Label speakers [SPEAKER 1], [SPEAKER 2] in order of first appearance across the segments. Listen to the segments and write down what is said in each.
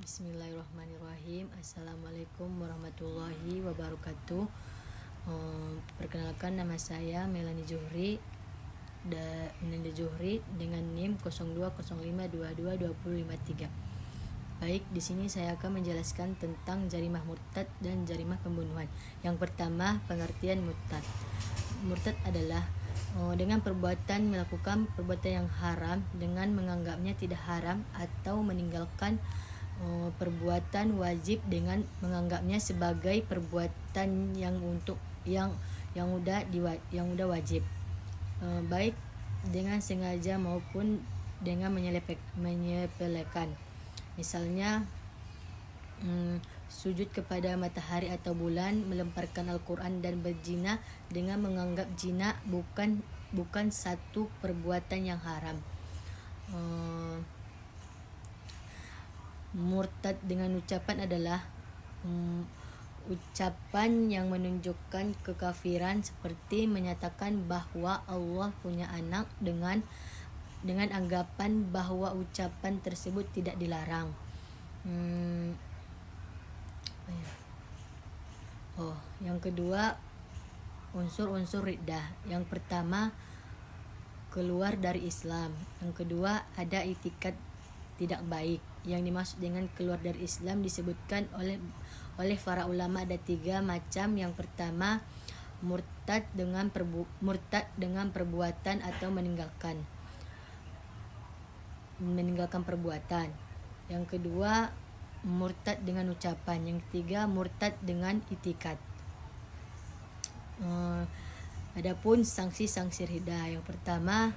[SPEAKER 1] Bismillahirrahmanirrahim. Assalamualaikum warahmatullahi wabarakatuh. Perkenalkan, nama saya Melanie Johri dengan NIM 0205222053. Baik, di sini saya akan menjelaskan tentang jarimah murtad dan jarimah pembunuhan. Yang pertama, pengertian murtad. Murtad adalah dengan perbuatan melakukan perbuatan yang haram dengan menganggapnya tidak haram, atau meninggalkan perbuatan wajib dengan menganggapnya sebagai perbuatan yang udah wajib, baik dengan sengaja maupun dengan menyepelekan. Misalnya sujud kepada matahari atau bulan, melemparkan Al-Quran, dan berzina dengan menganggap zina bukan satu perbuatan yang haram. Murtad dengan ucapan adalah ucapan yang menunjukkan kekafiran, seperti menyatakan bahwa Allah punya anak dengan anggapan bahwa ucapan tersebut tidak dilarang. Yang kedua, unsur-unsur riddah. Yang pertama, keluar dari Islam. Yang kedua, ada itikad tidak baik. Yang dimaksud dengan keluar dari Islam disebutkan oleh para ulama ada 3 macam. Yang pertama, murtad dengan perbuatan atau meninggalkan perbuatan. Yang kedua, murtad dengan ucapan. Yang ketiga, murtad dengan itikad. Adapun sanksi-sanksi riddah. Yang pertama,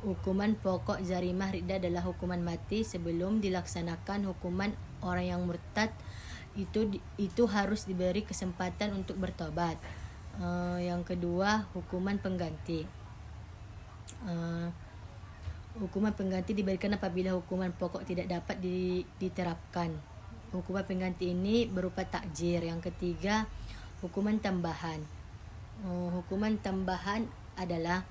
[SPEAKER 1] hukuman pokok jarimah riddah adalah hukuman mati. Sebelum dilaksanakan hukuman orang yang murtad itu harus diberi kesempatan untuk bertobat. Yang kedua, hukuman pengganti. Hukuman pengganti diberikan apabila hukuman pokok tidak dapat diterapkan. Hukuman pengganti ini berupa takjir. Yang ketiga, hukuman tambahan. Hukuman tambahan adalah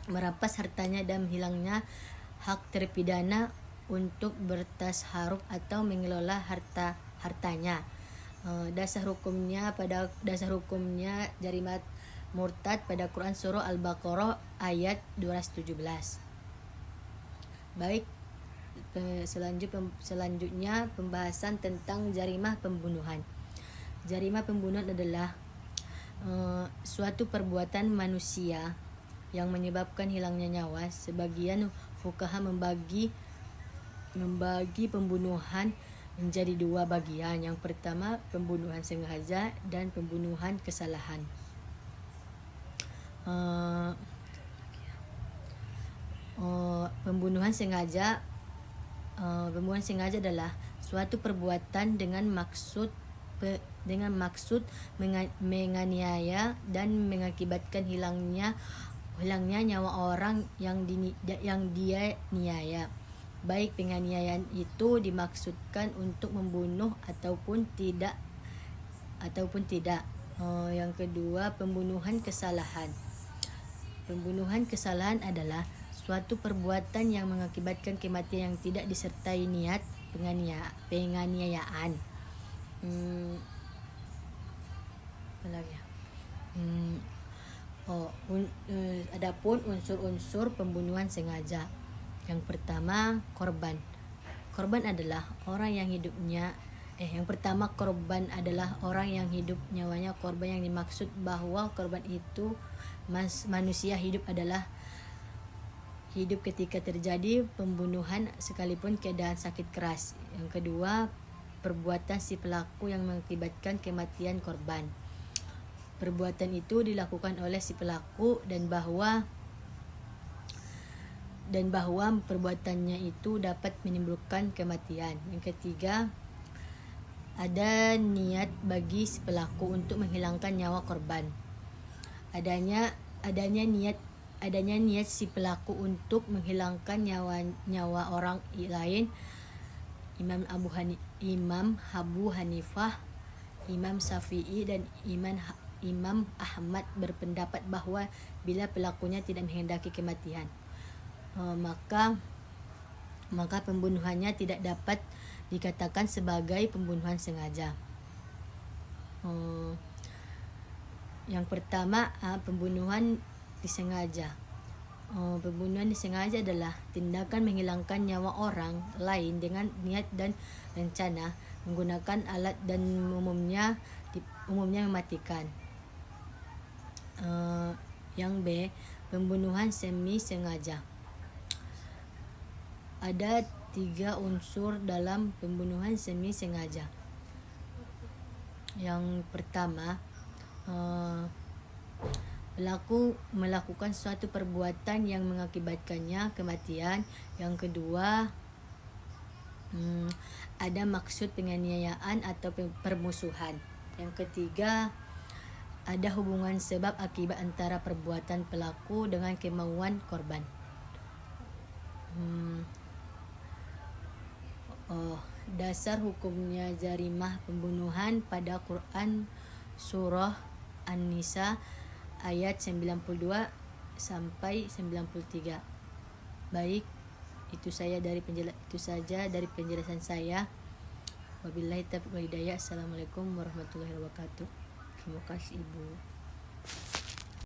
[SPEAKER 1] merampas hartanya dan hilangnya hak terpidana untuk bertasarruf atau mengelola hartanya. Dasar hukumnya jarimah murtad pada Quran surah Al-Baqarah ayat 217. Baik, selanjutnya pembahasan tentang jarimah pembunuhan. Jarimah pembunuhan adalah suatu perbuatan manusia yang menyebabkan hilangnya nyawa. Sebagian fuqaha membagi pembunuhan menjadi 2 bagian. Yang pertama, pembunuhan sengaja dan pembunuhan kesalahan. Pembunuhan sengaja adalah suatu perbuatan dengan maksud menganiaya dan mengakibatkan hilangnya nyawa orang yang dia niaya, baik penganiayaan itu dimaksudkan untuk membunuh ataupun tidak. Yang kedua, pembunuhan kesalahan. Pembunuhan kesalahan adalah suatu perbuatan yang mengakibatkan kematian yang tidak disertai niat penganiayaan. Adapun unsur-unsur pembunuhan sengaja. Yang pertama, korban. Korban adalah orang yang hidupnya korban adalah orang yang hidup nyawanya korban. Yang dimaksud bahwa korban itu manusia hidup adalah hidup ketika terjadi pembunuhan sekalipun keadaan sakit keras. Yang kedua, perbuatan si pelaku yang mengakibatkan kematian korban. Perbuatan itu dilakukan oleh si pelaku dan bahwa perbuatannya itu dapat menimbulkan kematian. Yang ketiga, ada niat bagi si pelaku untuk menghilangkan nyawa korban. Adanya niat si pelaku untuk menghilangkan nyawa orang lain. Imam Abu Hanifah, Imam Syafi'i, dan Imam Ahmad berpendapat bahwa bila pelakunya tidak menghendaki kematian, maka maka pembunuhannya tidak dapat dikatakan sebagai pembunuhan sengaja. Yang pertama, pembunuhan disengaja. Pembunuhan disengaja adalah tindakan menghilangkan nyawa orang lain dengan niat dan rencana menggunakan alat dan umumnya mematikan. Yang B, pembunuhan semi sengaja. Ada 3 unsur dalam pembunuhan semi sengaja. Yang pertama, pelaku melakukan suatu perbuatan yang mengakibatkannya kematian. Yang kedua, ada maksud penganiayaan atau permusuhan. Yang ketiga, ada hubungan sebab akibat antara perbuatan pelaku dengan kemauan korban. Dasar hukumnya jarimah pembunuhan pada Quran surah An-Nisa ayat 92 sampai 93. Baik, itu saja dari penjelasan saya. Wabillahi taufiq wal hidayah. Assalamualaikum warahmatullahi wabarakatuh. Terima kasih Ibu.